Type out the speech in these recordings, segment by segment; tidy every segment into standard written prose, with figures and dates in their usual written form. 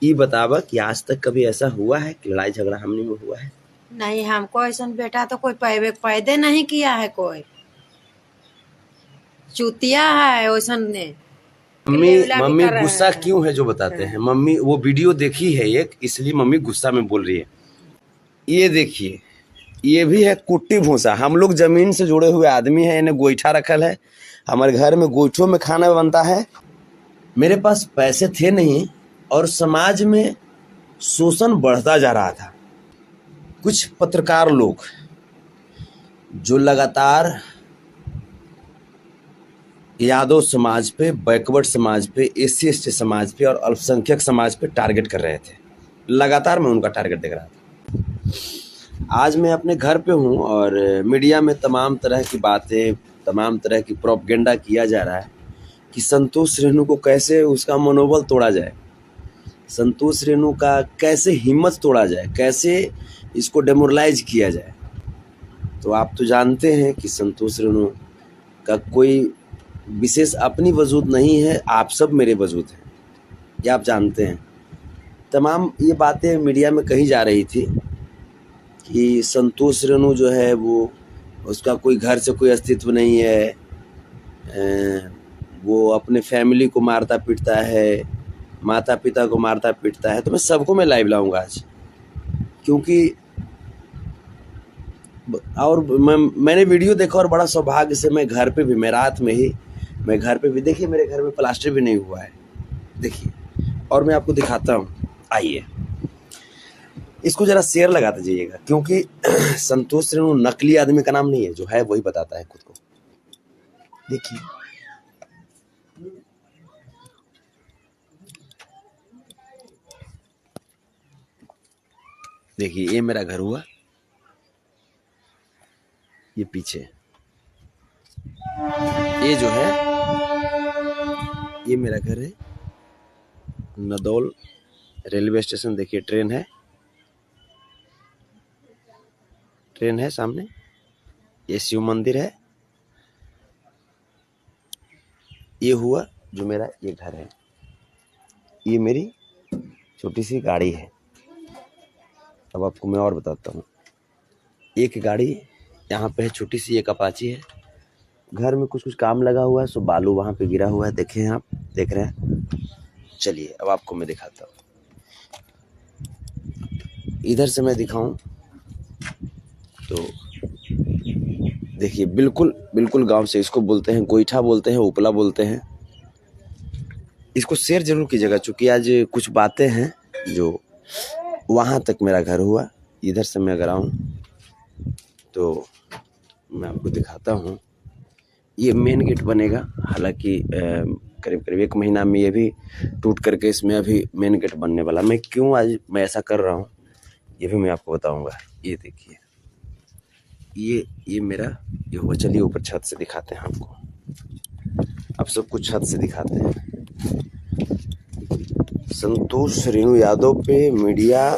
ये बतावा कि आज तक कभी ऐसा हुआ है कि लड़ाई झगड़ा हमने में हुआ है? नहीं, हमको ऐसा बेटा तो कोई पैदे नहीं किया है, कोई चूतिया है वैसा ने। मम्मी गुस्सा क्यों है जो बताते हैं। मम्मी वो वीडियो देखी है एक, इसलिए मम्मी गुस्सा में बोल रही है। ये देखिए, ये भी है कुट्टी भूसा। हम लोग जमीन से जुड़े हुए आदमी हैं, इन्हें गोईठा रखल है। हमारे घर में गोईठों में खाना बनता है। मेरे पास पैसे थे नहीं और समाज में शोषण बढ़ता जा रहा था। कुछ पत्रकार लोग जो लगातार यादव समाज पे, बैकवर्ड समाज पे, SC ST समाज पे और अल्पसंख्यक समाज पे टारगेट कर रहे थे। लगातार मैं उनका टारगेट देख रहा था। आज मैं अपने घर पे हूँ और मीडिया में तमाम तरह की बातें, तमाम तरह की प्रोपगेंडा किया जा रहा है कि संतोष रेणु को कैसे उसका मनोबल तोड़ा जाए, संतोष रेणु का कैसे हिम्मत तोड़ा जाए, कैसे इसको डेमोरलाइज किया जाए। तो आप तो जानते हैं कि संतोष रेणु का कोई विशेष अपनी वजूद नहीं है, आप सब मेरे वजूद हैं, ये आप जानते हैं। तमाम ये बातें मीडिया में कही जा रही थी कि संतोष रेणु जो है वो, उसका कोई घर से कोई अस्तित्व नहीं है, वो अपने फैमिली को मारता पीटता है, माता पिता को मारता पीटता है। तो मैं सबको मैं लाइव लाऊंगा आज, क्योंकि और मैंने वीडियो देखा और बड़ा सौभाग्य से मैं घर पे भी, मैं रात में ही मैं घर पे भी, देखिए मेरे घर में प्लास्टर भी नहीं हुआ है, देखिए। और मैं आपको दिखाता हूँ, आइए इसको जरा शेयर लगाते जाइएगा, क्योंकि संतोष रेणु नकली आदमी का नाम नहीं है, जो है वही बताता है खुद को। देखिए देखिए, ये मेरा घर हुआ, ये पीछे ये जो है ये मेरा घर है। नदौल रेलवे स्टेशन, देखिए ट्रेन है सामने। ये शिव मंदिर है। ये हुआ जो मेरा ये घर है। ये मेरी छोटी सी गाड़ी है। अब आपको मैं और बताता हूँ। एक गाड़ी यहाँ पे है, छोटी सी एक अपाची है। घर में कुछ काम लगा हुआ है, सो बालू वहाँ पे गिरा हुआ है, देखें आप, देख रहे हैं। चलिए अब आपको मैं दिखाता हूँ। इधर से मैं दिखाऊं तो देखिए, बिल्कुल गांव से, इसको बोलते हैं गोईठा, बोलते हैं उपला, बोलते हैं। इसको शेयर जरूर कीजिएगा, चूंकि आज कुछ बातें हैं जो वहां तक मेरा घर हुआ। इधर से मैं अगर आऊं तो मैं आपको दिखाता हूं। ये मेन गेट बनेगा, हालांकि करीब 1 महीना में ये भी टूट करके इसमें अभी मेन गेट बनने वाला। मैं क्यों आज मैं ऐसा कर रहा हूँ ये भी मैं आपको बताऊंगा। ये देखिए, ये मेरा ये हुआ। चलिए ऊपर छत से दिखाते हैं आपको, अब सब कुछ छत से दिखाते हैं। संतोष रेणु यादव पे मीडिया,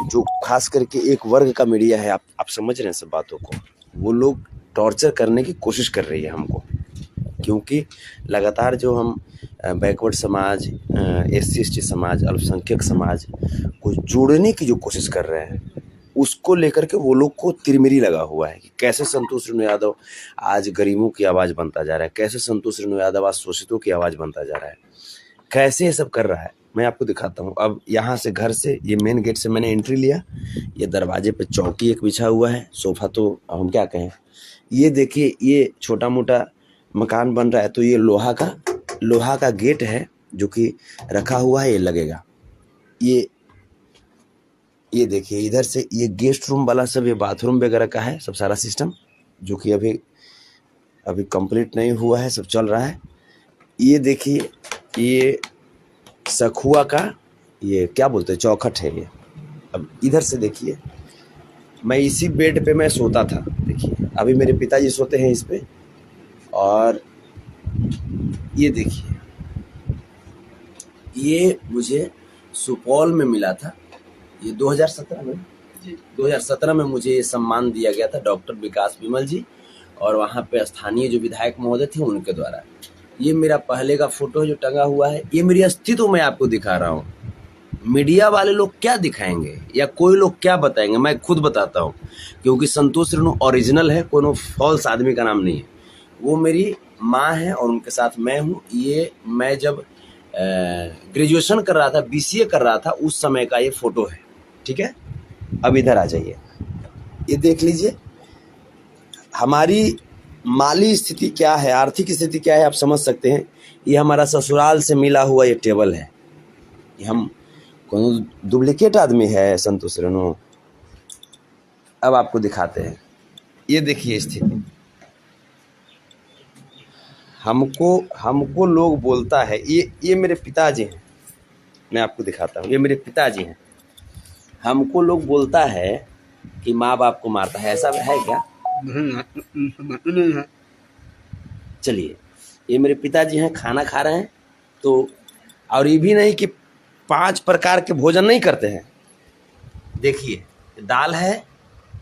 जो खास करके एक वर्ग का मीडिया है, आप समझ रहे हैं सब बातों को, वो लोग टॉर्चर करने की कोशिश कर रही है हमको, क्योंकि लगातार जो हम बैकवर्ड समाज, SC ST समाज, अल्पसंख्यक समाज को जोड़ने की जो कोशिश कर रहे हैं, उसको लेकर के वो लोग को तिरमिरी लगा हुआ है कि कैसे संतोष रेणु यादव आज गरीबों की आवाज़ बनता जा रहा है, कैसे संतोष रेणु यादव आज शोषितों की आवाज़ बनता जा रहा है, कैसे ये सब कर रहा है। मैं आपको दिखाता हूँ। अब यहाँ से, घर से, ये मेन गेट से मैंने एंट्री लिया। ये दरवाजे पे चौकी एक बिछा हुआ है, सोफा तो हम क्या कहें। ये देखिए, ये छोटा मोटा मकान बन रहा है, तो ये लोहा का गेट है जो कि रखा हुआ है, ये लगेगा। ये देखिए, इधर से ये गेस्ट रूम वाला सब, ये बाथरूम वगैरह का है सब सारा सिस्टम, जो कि अभी कंप्लीट नहीं हुआ है, सब चल रहा है। ये देखिए, ये सखुआ का, ये क्या बोलते हैं, चौखट है ये। अब इधर से देखिए, मैं इसी बेड पे मैं सोता था। देखिए, अभी मेरे पिताजी सोते हैं इस पे। और ये देखिए, ये मुझे सुपौल में मिला था, ये 2017 में मुझे ये सम्मान दिया गया था, डॉक्टर विकास विमल जी और वहाँ पे स्थानीय जो विधायक महोदय थे उनके द्वारा। ये मेरा पहले का फोटो जो टंगा हुआ है, ये मेरी अस्थिति मैं आपको दिखा रहा हूँ। मीडिया वाले लोग क्या दिखाएंगे या कोई लोग क्या बताएंगे, मैं खुद बताता हूँ, क्योंकि संतोष रेणु ओरिजिनल है, कोई फॉल्स आदमी का नाम नहीं है। वो मेरी माँ है और उनके साथ मैं हूँ। ये मैं जब ग्रेजुएशन कर रहा था, BCA कर रहा था, उस समय का ये फोटो है। ठीक है, अब इधर आ जाइए, ये देख लीजिए हमारी माली स्थिति क्या है, आर्थिक स्थिति क्या है, आप समझ सकते हैं। ये हमारा ससुराल से मिला हुआ ये टेबल है। ये हम कौन डुप्लीकेट आदमी है संतोष रेणु। अब आपको दिखाते हैं, ये देखिए स्थिति। हमको लोग बोलता है, ये मेरे पिताजी हैं, मैं आपको दिखाता हूँ, ये मेरे पिताजी हैं। हमको लोग बोलता है कि माँ बाप को मारता है, ऐसा है क्या? चलिए, ये मेरे पिताजी हैं, खाना खा रहे हैं तो, और ये भी नहीं कि 5 प्रकार के भोजन नहीं करते हैं। देखिए, दाल है,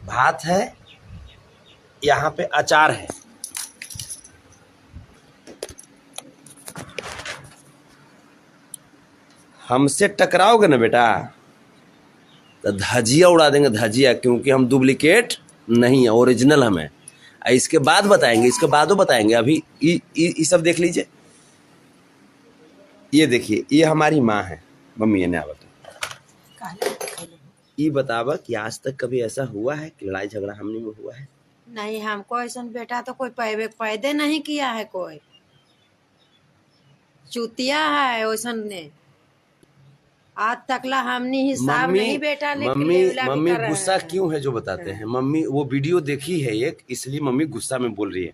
भात है, यहाँ पे अचार है, हमसे टकराओगे ना बेटा तो धजिया उड़ा देंगे, धजिया, क्योंकि हम डुप्लीकेट नहीं है, ओरिजिनल हम है। इसके बाद बताएंगे, इसके बादो बताएंगे। अभी ये सब देख लीजिए, ये देखिए, ये हमारी माँ है, मम्मी ने बता, ये बतावा कि आज तक कभी ऐसा हुआ है कि लड़ाई झगड़ा हमने में हुआ है? नहीं, हमको ऐसा बेटा तो कोई पैदे नहीं किया है, कोई चूतिया है वैसा ने आज तकला हमने हिसाब नहीं बेटा लेके मम्मी गुस्सा क्यों है जो बताते हैं। मम्मी वो वीडियो देखी है एक, इसलिए मम्मी गुस्सा में बोल रही है।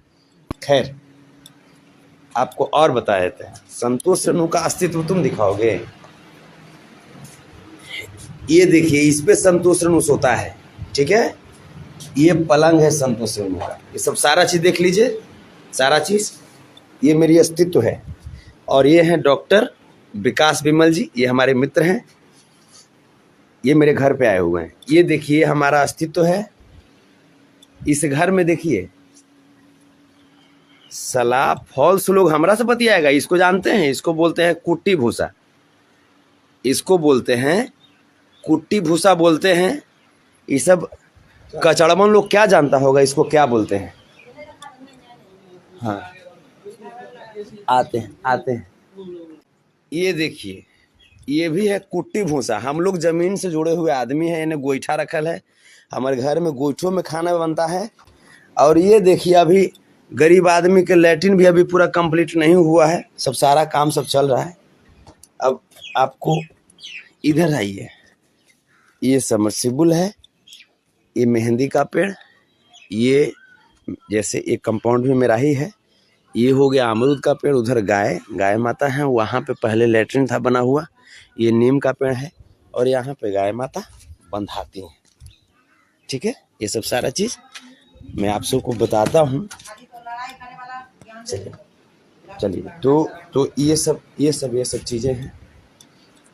खैर, आपको और बता देते हैं, संतोष रेणु का अस्तित्व तुम दिखाओगे। ये देखिए, इस पे संतोष रेणु सोता है, ठीक है, ये पलंग है संतोष रेणु का। ये सब सारा चीज देख लीजिए, सारा चीज, ये मेरी अस्तित्व है। और ये हैं डॉक्टर विकास विमल जी, ये हमारे मित्र हैं, ये मेरे घर पे आए हुए हैं। ये देखिए हमारा अस्तित्व है। इस घर में देखिए, सला फॉल्स लोग हमरा से बतियाएगा। इसको जानते हैं, इसको बोलते हैं कुट्टी भूसा, इसको बोलते हैं कुट्टी भूसा बोलते हैं। ये सब कचड़वन लोग क्या जानता होगा, इसको क्या बोलते हैं। हाँ, आते हैं। ये देखिए, ये भी है कुट्टी भूसा। हम लोग जमीन से जुड़े हुए आदमी हैं, इन्हें गोईठा रखल है, हमारे घर में गोईठों में खाना बनता है। और ये देखिए, अभी गरीब आदमी के लैट्रिन भी अभी पूरा कंप्लीट नहीं हुआ है, सब सारा काम सब चल रहा है। अब आपको इधर आइए, ये समरसिबल है, ये मेहंदी का पेड़, ये जैसे एक कंपाउंड में मेरा ही है, ये हो गया अमरूद का पेड़, उधर गाय माता है, वहाँ पे पहले लैट्रिन था बना हुआ, ये नीम का पेड़ है, और यहाँ पे गाय माता बंधाती हैं। ठीक है, ये सब सारा चीज मैं आप सबको बताता हूँ। चलिए, तो ये सब चीजें हैं।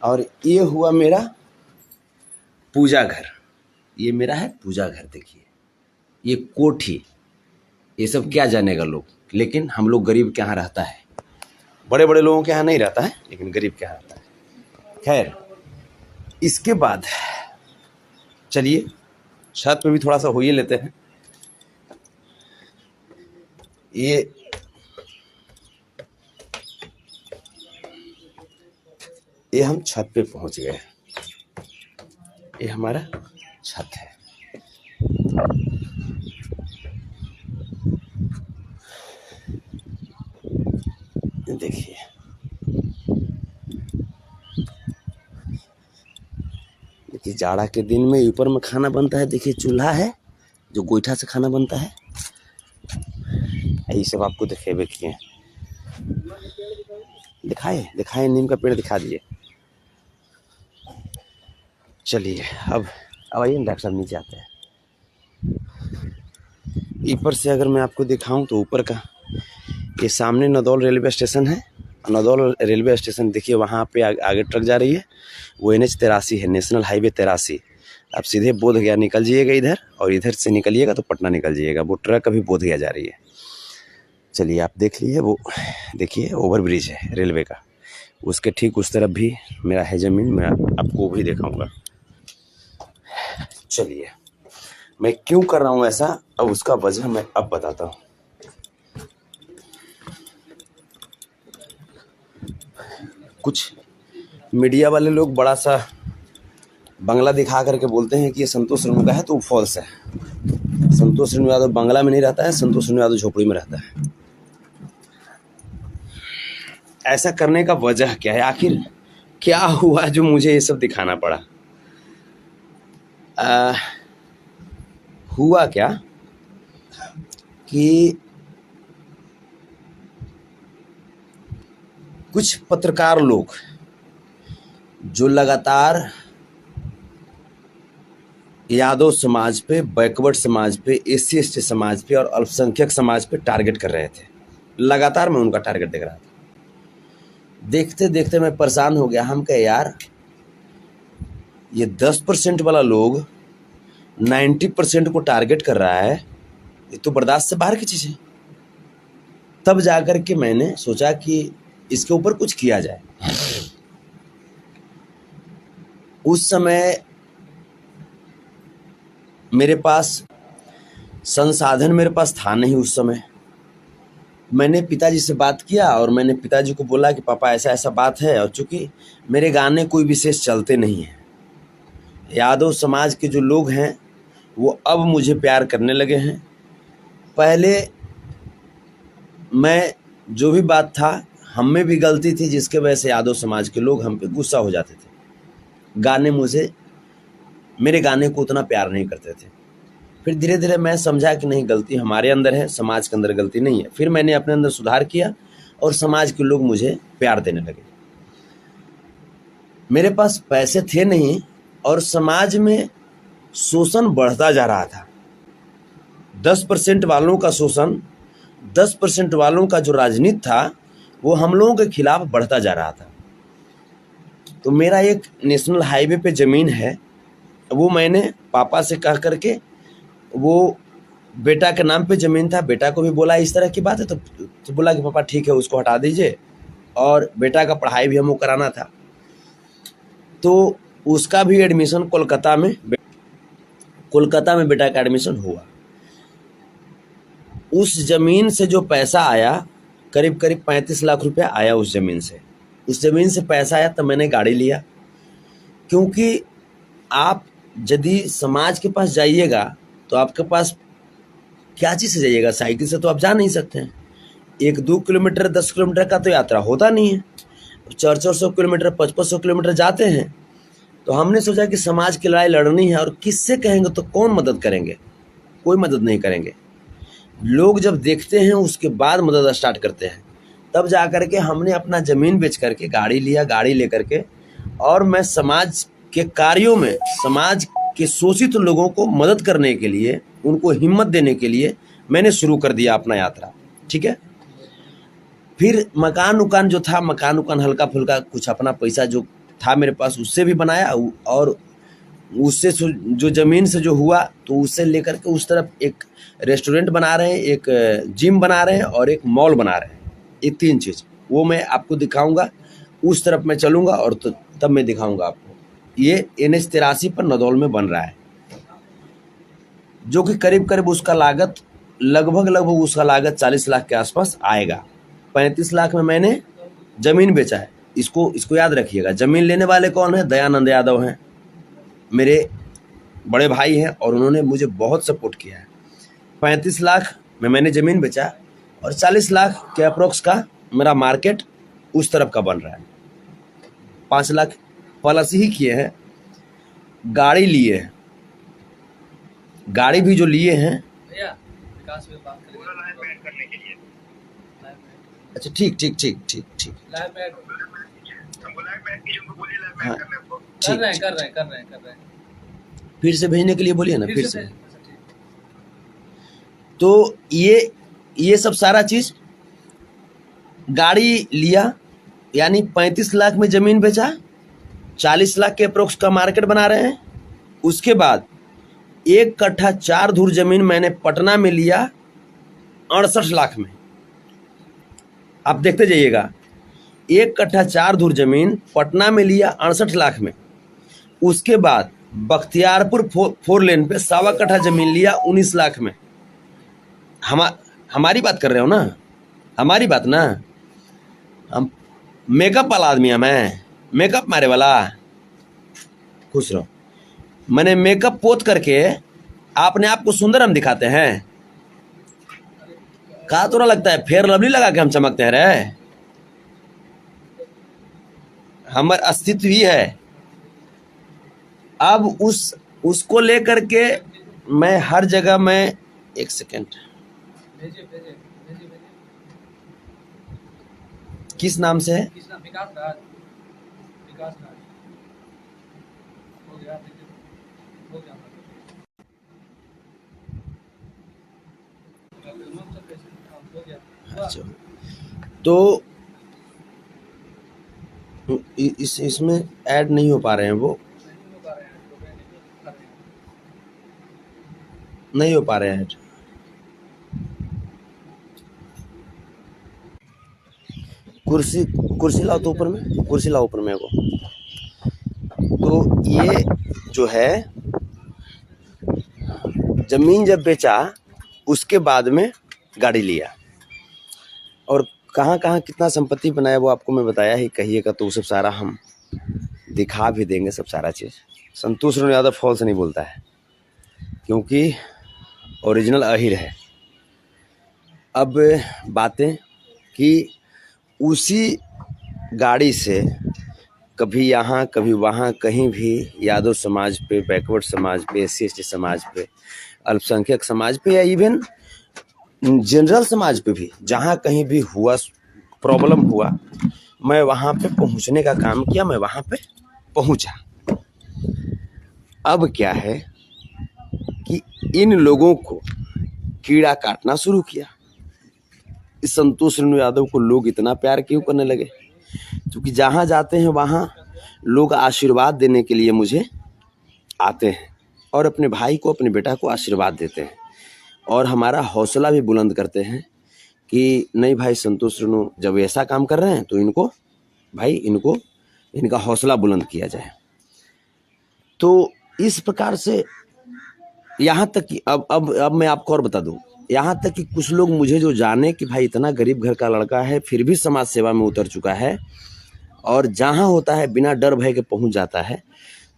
और ये हुआ मेरा पूजा घर, ये मेरा है पूजा घर। देखिए, ये कोठी, ये सब क्या जानेगा लोग, लेकिन हम लोग गरीब के यहाँ रहता है, बड़े बड़े लोगों के यहाँ नहीं रहता है, लेकिन गरीब के यहाँ रहता है। खैर, इसके बाद चलिए छत पे भी थोड़ा सा हो ही लेते हैं। ये हम छत पे पहुंच गए, ये हमारा छत है। देखिए, जाड़ा के दिन में ऊपर में खाना बनता है। देखिए, चूल्हा है जो गोईठा से खाना बनता है। ये सब आपको दिखेबे किए, दिखाए नीम का पेड़ दिखा दिए। चलिए, अब आइए डॉक्टर साहब, नीचे आते हैं। ऊपर से अगर मैं आपको दिखाऊं तो ऊपर का, ये सामने नदौल रेलवे स्टेशन है। नदौल रेलवे स्टेशन देखिए, वहाँ पे आगे ट्रक जा रही है, वो NH 83 है, नेशनल हाईवे 83। आप सीधे बोधगया निकल जाइएगा इधर, और इधर से निकलिएगा तो पटना निकल जाइएगा। वो ट्रक अभी बोधगया जा रही है। चलिए, आप देख लीजिए, वो देखिए ओवरब्रिज है रेलवे का, उसके ठीक उस तरफ भी मेरा है ज़मीन, मैं आपको भी दिखाऊंगा। चलिए, मैं क्यों कर रहा हूँ ऐसा, अब उसका वजह मैं अब बताता हूँ। कुछ मीडिया वाले लोग बड़ा सा बंगला दिखा करके बोलते हैं कि ये संतोष रेणु का है, तो वो फॉल्स है। संतोष रेणु यादव बंगला में नहीं रहता है, संतोष रेणु यादव झोपड़ी में रहता है। ऐसा करने का वजह क्या है, आखिर क्या हुआ जो मुझे ये सब दिखाना पड़ा? हुआ क्या कि कुछ पत्रकार लोग जो लगातार यादव समाज पे, बैकवर्ड समाज पे, SC ST समाज पे और अल्पसंख्यक समाज पे टारगेट कर रहे थे, लगातार मैं उनका टारगेट देख रहा था। देखते देखते मैं परेशान हो गया। हम कहे यार, ये 10% वाला लोग 90% को टारगेट कर रहा है, ये तो बर्दाश्त से बाहर की चीज़ है। तब जाकर के मैंने सोचा कि इसके ऊपर कुछ किया जाए। उस समय मेरे पास संसाधन मेरे पास था नहीं। उस समय मैंने पिताजी से बात किया और मैंने पिताजी को बोला कि पापा ऐसा ऐसा बात है, और चूंकि मेरे गाने कोई विशेष चलते नहीं हैं, यादव समाज के जो लोग हैं वो अब मुझे प्यार करने लगे हैं। पहले मैं जो भी बात था, हम में भी गलती थी, जिसके वजह से यादव समाज के लोग हम पे गुस्सा हो जाते थे, मेरे गाने को उतना प्यार नहीं करते थे। फिर धीरे धीरे मैं समझा कि नहीं, गलती हमारे अंदर है, समाज के अंदर गलती नहीं है। फिर मैंने अपने अंदर सुधार किया और समाज के लोग मुझे प्यार देने लगे। मेरे पास पैसे थे नहीं और समाज में शोषण बढ़ता जा रहा था। 10% वालों का शोषण, 10% वालों का जो राजनीति था, वो हम लोगों के खिलाफ बढ़ता जा रहा था। तो मेरा एक नेशनल हाईवे पे ज़मीन है, वो मैंने पापा से कह करके, वो बेटा के नाम पे ज़मीन था, बेटा को भी बोला इस तरह की बात है, तो बोला कि पापा ठीक है, उसको हटा दीजिए, और बेटा का पढ़ाई भी हमको कराना था। तो उसका भी एडमिशन कोलकाता में बेटा का एडमिशन हुआ। उस ज़मीन से जो पैसा आया, करीब करीब 35 लाख रुपया आया उस ज़मीन से। उस ज़मीन से पैसा आया तब मैंने गाड़ी लिया, क्योंकि आप यदि समाज के पास जाइएगा तो आपके पास क्या चीज़ से जाइएगा? साइकिल से तो आप जा नहीं सकते हैं। 1-2 किलोमीटर 10 किलोमीटर का तो यात्रा होता नहीं है। 400 किलोमीटर 500 किलोमीटर जाते हैं। तो हमने सोचा कि समाज की लड़ाई लड़नी है, और किससे कहेंगे तो कौन मदद करेंगे? कोई मदद नहीं करेंगे। लोग जब देखते हैं उसके बाद मदद स्टार्ट करते हैं। तब जा कर के हमने अपना ज़मीन बेच करके गाड़ी लिया, गाड़ी ले करके, और मैं समाज के कार्यों में, समाज के शोषित लोगों को मदद करने के लिए, उनको हिम्मत देने के लिए मैंने शुरू कर दिया अपना यात्रा। ठीक है। फिर मकान उकान जो था, मकान उकान हल्का फुल्का कुछ अपना पैसा जो था मेरे पास उससे भी बनाया, और उससे जो ज़मीन से जो हुआ तो उससे लेकर के उस तरफ एक रेस्टोरेंट बना रहे हैं, एक जिम बना रहे हैं और एक मॉल बना रहे हैं। ये 3 चीज़ वो मैं आपको दिखाऊंगा। उस तरफ मैं चलूँगा और तो तब मैं दिखाऊंगा आपको। ये NH 83 पर नदौल में बन रहा है, जो कि करीब करीब उसका लागत लगभग उसका लागत 40 लाख के आसपास आएगा। 35 लाख में मैंने ज़मीन बेचा है। इसको याद रखिएगा। ज़मीन लेने वाले कौन है? दयानंद यादव हैं, मेरे बड़े भाई हैं, और उन्होंने मुझे बहुत सपोर्ट किया है। 35 लाख में मैंने ज़मीन बेचा और 40 लाख के अप्रोक्स का मेरा मार्केट उस तरफ का बन रहा है। 5 लाख पॉलिसी ही किए हैं। गाड़ी लिए हैं, गाड़ी भी जो लिए हैं। अच्छा ठीक। हाँ ठीक, कर रहे हैं। फिर से भेजने के लिए बोलिए ना, फिर से। तो ये सब सारा चीज, गाड़ी लिया, यानी 35 लाख में ज़मीन बेचा, 40 लाख के अप्रोक्स का मार्केट बना रहे हैं। उसके बाद 1 कट्ठा 4 धूर ज़मीन मैंने पटना में लिया 68 लाख में। आप देखते जाइएगा, 1 कट्ठा 4 धुर जमीन पटना में लिया 68 लाख में। उसके बाद बख्तियारपुर 4 लेन पे 1.25 कट्ठा जमीन लिया 19 लाख में। हमारी बात कर रहे हो ना, हमारी बात ना। हम मेकअप वाला आदमी है, मैं मेकअप मारे वाला। खुश रहो। मैंने मेकअप पोत करके अपने आप को सुंदर हम दिखाते हैं। कहा तो ना लगता है फेयर लवली लगा के हम चमकते हैं रे। हमारा अस्तित्व ही है। अब उसको लेकर के मैं हर जगह में, एक सेकेंड, किस नाम से है? अच्छा, तो इसमें ऐड नहीं हो पा रहे हैं, वो नहीं हो पा रहे हैं ऐड। कुर्सी लाओ तो ऊपर में, कुर्सी लाओ ऊपर में को। तो ये जो है जमीन जब बेचा उसके बाद में गाड़ी लिया, और कहाँ कहाँ कितना संपत्ति बनाया वो आपको मैं बताया ही, कहिएगा तो सब सारा हम दिखा भी देंगे सब सारा चीज़। संतोष रेणु यादव फॉल्स नहीं बोलता है, क्योंकि ओरिजिनल अहिर है। अब बातें कि उसी गाड़ी से कभी यहाँ कभी वहाँ कहीं भी यादव समाज पे, बैकवर्ड समाज पे, SC/ST समाज पे, अल्पसंख्यक समाज पे, या इवन जनरल समाज पे भी जहाँ कहीं भी हुआ प्रॉब्लम हुआ, मैं वहाँ पे पहुँचने का काम किया, मैं वहाँ पे पहुँचा। अब क्या है कि इन लोगों को कीड़ा काटना शुरू किया। इस संतोष रेणु यादव को लोग इतना प्यार क्यों करने लगे? क्योंकि जहाँ जाते हैं वहाँ लोग आशीर्वाद देने के लिए मुझे आते हैं, और अपने भाई को, अपने बेटा को आशीर्वाद देते हैं, और हमारा हौसला भी बुलंद करते हैं कि नहीं भाई, संतोष रेणु जब ऐसा काम कर रहे हैं तो इनको भाई, इनका हौसला बुलंद किया जाए। तो इस प्रकार से यहाँ तक कि अब मैं आपको और बता दूं, यहाँ तक कि कुछ लोग मुझे जो जाने कि भाई इतना गरीब घर का लड़का है फिर भी समाज सेवा में उतर चुका है, और जहाँ होता है बिना डर भय के पहुँच जाता है।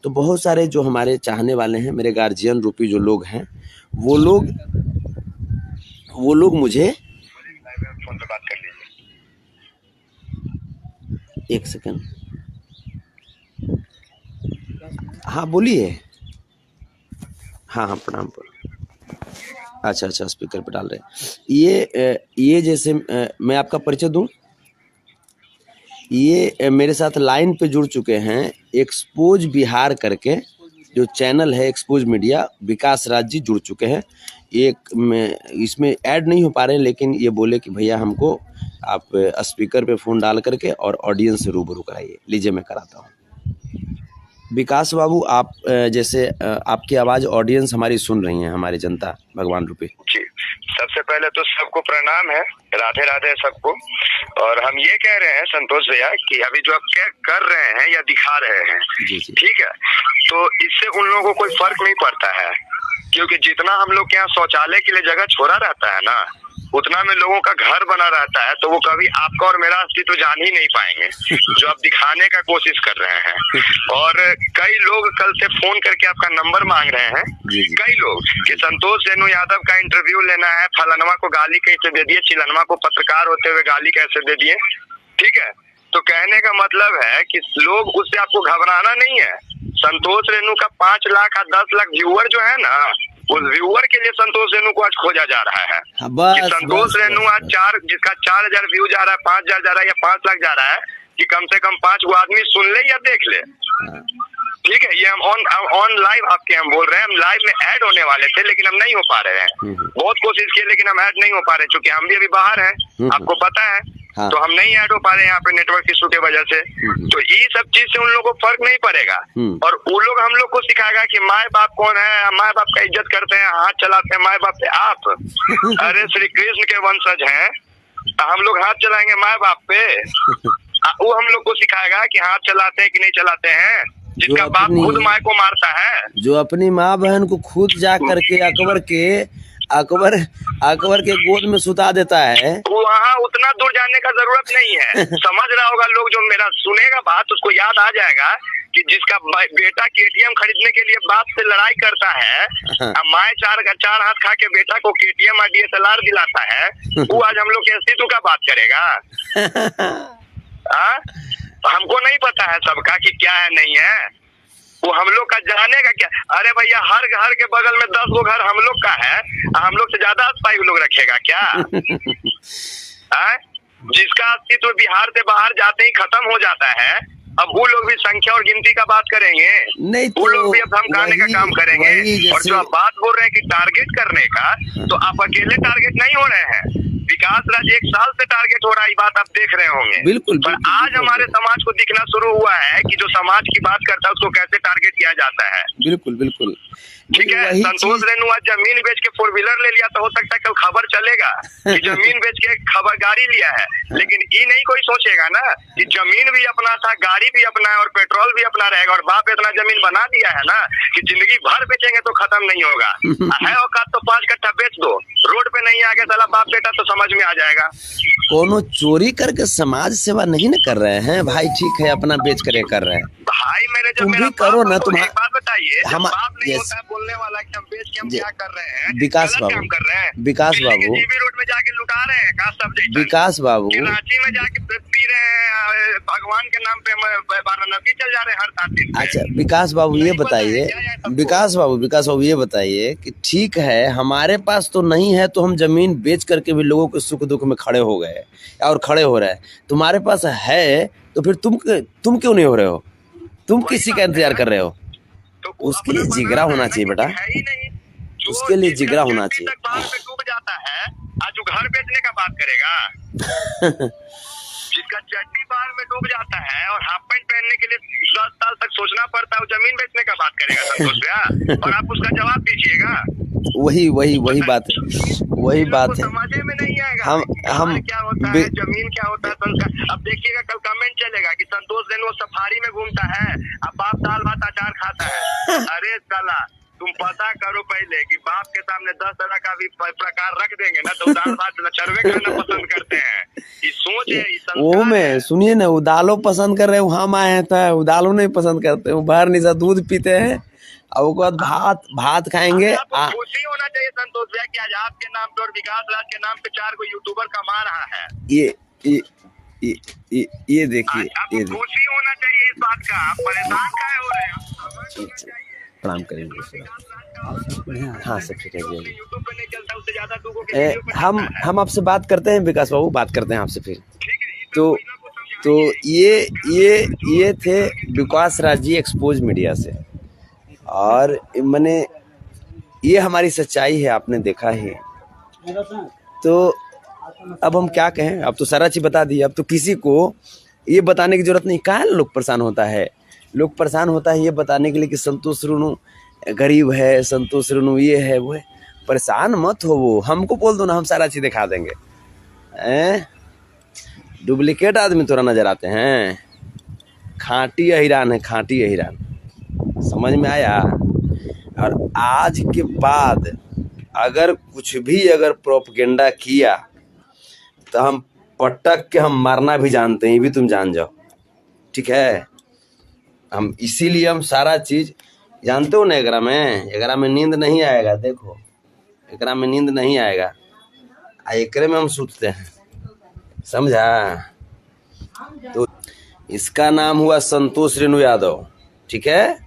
तो बहुत सारे जो हमारे चाहने वाले हैं, मेरे गार्जियन रूपी जो लोग हैं, वो लोग मुझे, फोन पे बात कर लीजिए, एक सेकंड, हाँ बोलिए। हाँ प्रणाम पर, अच्छा स्पीकर पे डाल रहे हैं। ये जैसे मैं आपका परिचय दूं, ये मेरे साथ लाइन पे जुड़ चुके हैं एक्सपोज बिहार करके जो चैनल है, एक्सपोज मीडिया, विकास राज जी जुड़ चुके हैं। इसमें ऐड नहीं हो पा रहे हैं, लेकिन ये बोले कि भैया हमको आप स्पीकर पे फ़ोन डाल करके और ऑडियंस से रूबरू कराइए। लीजिए मैं कराता हूँ। विकास बाबू, आप जैसे आपकी आवाज़ ऑडियंस हमारी सुन रही है, हमारी जनता भगवान रूपी जी। सबसे पहले तो सबको प्रणाम है, राधे राधे सबको। और हम ये कह रहे हैं संतोष भैया कि अभी जो आप क्या कर रहे हैं या दिखा रहे हैं, ठीक है, तो इससे उन लोगों को कोई फर्क नहीं पड़ता है, क्योंकि जितना हम लोग के यहाँ शौचालय के लिए जगह छोड़ा रहता है ना, उतना में लोगों का घर बना रहता है, तो वो कभी आपका और मेरा अस्तित्व जान ही नहीं पाएंगे जो आप दिखाने का कोशिश कर रहे हैं। और कई लोग कल से फोन करके आपका नंबर मांग रहे हैं, कई लोग कि संतोष रेणु यादव का इंटरव्यू लेना है, फलानवा को गाली कैसे दे दिए, चिलनवा को पत्रकार होते हुए गाली कैसे दे दिए, ठीक है। तो कहने का मतलब है कि लोग, उससे आपको घबराना नहीं है। संतोष रेणु का 5 लाख और 10 लाख व्यूअर जो है ना, उस व्यूअर के लिए संतोष रेणु को आज खोजा जा रहा है। कि संतोष रेणु आज जिसका 4000 व्यू जा रहा है, 5000 जा रहा है या 5 लाख जा रहा है, कि कम से कम 5 गो आदमी सुन ले या देख ले, ठीक है। ये हम ऑन लाइव आपके हम बोल रहे हैं, हम लाइव में ऐड होने वाले थे लेकिन हम नहीं हो पा रहे हैं। बहुत कोशिश की लेकिन हम ऐड नहीं हो पा रहे, क्योंकि हम भी अभी बाहर हैं, आपको पता है। हाँ। तो हम नहीं ऐड हो पा रहे यहाँ पे नेटवर्क इशू के वजह से। तो ये सब चीज से उन लोगों को फर्क नहीं पड़ेगा, और वो लोग हम लोग को सिखाएगा कि माए बाप कौन है, माए बाप का इज्जत करते हैं, हाथ चलाते हैं माए बाप पे। आप अरे श्री कृष्ण के वंशज हैं, हम लोग हाथ चलाएंगे माए बाप पे? वो हम लोग को सिखाएगा कि हाथ चलाते हैं कि नहीं चलाते हैं, जिसका बाप खुद माँ को मारता है, जो अपनी माँ बहन को खुद जा करके अकबर के गोद में सुता देता है, वहाँ उतना दूर जाने का जरूरत नहीं है। समझ रहा होगा लोग, जो मेरा सुनेगा बात उसको याद आ जाएगा कि जिसका बेटा केटीएम खरीदने के लिए बाप से लड़ाई करता है, माए चार हाथ खा के बेटा को केटीएम और DSLR दिलाता है, वो आज हम लोग के अस्तित्व का बात करेगा। हमको नहीं पता है सबका कि क्या है नहीं है, वो हम लोग का जाने का क्या। अरे भैया, हर घर के बगल में 10 गो घर हम लोग का है, हम लोग से ज्यादा स्पाई लोग रखेगा क्या? जिसका अस्तित्व बिहार से बाहर जाते ही खत्म हो जाता है, अब वो लोग भी संख्या और गिनती का बात करेंगे, नहीं वो लोग भी अब धमकाने का काम करेंगे। और जो आप बात बोल रहे हैं कि टारगेट करने का, तो आप अकेले टारगेट नहीं हो रहे हैं, विकास राज 1 साल से टारगेट हो रहा है, ये बात आप देख रहे होंगे। बिल्कुल, पर आज हमारे समाज को दिखना शुरू हुआ है कि जो समाज की बात करता है उसको कैसे टारगेट किया जाता है। बिल्कुल बिल्कुल, ठीक है। संतोष रेणु आज जमीन बेच के 4 व्हीलर ले लिया, तो हो सकता है कल खबर चलेगा कि जमीन बेच के खबर गाड़ी लिया है, लेकिन ये नहीं कोई सोचेगा ना कि जमीन भी अपना था, गाड़ी भी अपना है और पेट्रोल भी अपना रहेगा, और बाप इतना जमीन बना दिया है ना कि जिंदगी भर बेचेंगे तो खत्म नहीं होगा। है औकात तो 5 कट्ठा बेच दो, रोड पे नहीं आगे साला बाप बेटा तो समझ में आ जाएगा। कोनो चोरी करके समाज सेवा नहीं न कर रहे हैं भाई, ठीक है, अपना बेच कर कर रहे हैं भाई। मेरे जब तुम मेरा भी करो ना, तुम एक बात बताइए, हम बाप नहीं होता है बोलने वाला कि हम बेच के हम क्या कर रहे हैं, विकास गलत बाबू, काम कर रहे हैं, विकास बाबू, जीबी रोड में जाके लुटा रहे हैं का सब जैसा, विकास बाबू, रांची में जाके पी रहे हैं, भगवान के नाम पे वाराणसी चल जा रहे हैं हर 7 दिन। अच्छा विकास बाबू ये बताइए, विकास बाबू ये बताइए कि ठीक है हमारे पास तो नहीं है, तो हम जमीन बेच करके भी लोगों के सुख दुख में खड़े हो गए और खड़े हो रहे हैं, तुम्हारे पास है तो फिर तुम क्यों नहीं हो रहे हो, तुम किसी का इंतजार कर रहे हो? तो उसके लिए जिगरा होना चाहिए बेटा, उसके लिए जिगरा होना चाहिए। डूब जाता है आज जो घर बेचने का बात करेगा। जिसका चड्डी बाहर में डूब जाता है और हाफ पैंट पहनने के लिए 10 साल तक सोचना पड़ता है, वो जमीन बेचने का बात करेगा संतोष भैया, और आप उसका जवाब दीजिएगा। वही बात है। समझे में नहीं आएगा हम क्या होता है, जमीन क्या होता है, संस्कार। अब देखिएगा कल कमेंट चलेगा कि संतोष रेणु सफारी में घूमता है, अब बाप दाल भात अचार खाता है। अरे साला, तुम पता करो पहले कि बाप के सामने 10 तरह का भी प्रकार रख देंगे ना, तो दाल भात चरवे खाना पसंद करते हैं। ये सोच है, वो में सुनिए ना, वो दालों पसंद कर रहे हैं, हम आए हैं वो दालों नहीं पसंद करते, वो बाहर निशा दूध पीते हैं और उसके बाद भात खाएंगे। खुशी होना चाहिए संतोष भैया कि आज आपके नाम पे और विकास राज के नाम पे 4 को यूट्यूबर कमा रहा है। ये देखिए, खुशी होना चाहिए इस बात का, आप परेशान काहे हो रहे हैं? प्रणाम करेंगे। हाँ सब ठीक है जी। यूट्यूब पे नहीं चलता, उससे ज्यादा लोगों के हम आपसे बात करते हैं विकास बाबू, बात करते हैं आपसे फिर। तो ये थे विकास राज जी एक्सपोज मीडिया से, और मैंने ये हमारी सच्चाई है, आपने देखा ही। तो अब हम क्या कहें, अब तो सारा चीज बता दी, अब तो किसी को ये बताने की जरूरत नहीं। कहाँ लोग परेशान होता है, लोग परेशान होता है ये बताने के लिए कि संतोष रेणु गरीब है, संतोष रेणु ये है वो है। परेशान मत हो, वो हमको बोल दो ना, हम सारा चीज दिखा देंगे। डुप्लीकेट आदमी थोड़ा नजर आते हैं, खांटी अहिरान है, खांटी अहिरान, समझ में आया? और आज के बाद अगर कुछ भी अगर प्रोपगेंडा किया तो हम पटक के हम मारना भी जानते हैं, ये भी तुम जान जाओ, ठीक है? हम इसीलिए हम सारा चीज जानते हो ना। एकरा में नींद नहीं आएगा, देखो एकरा में नींद नहीं आएगा, एकरे में हम सोचते हैं, समझा? तो इसका नाम हुआ संतोष रेणु यादव, ठीक है?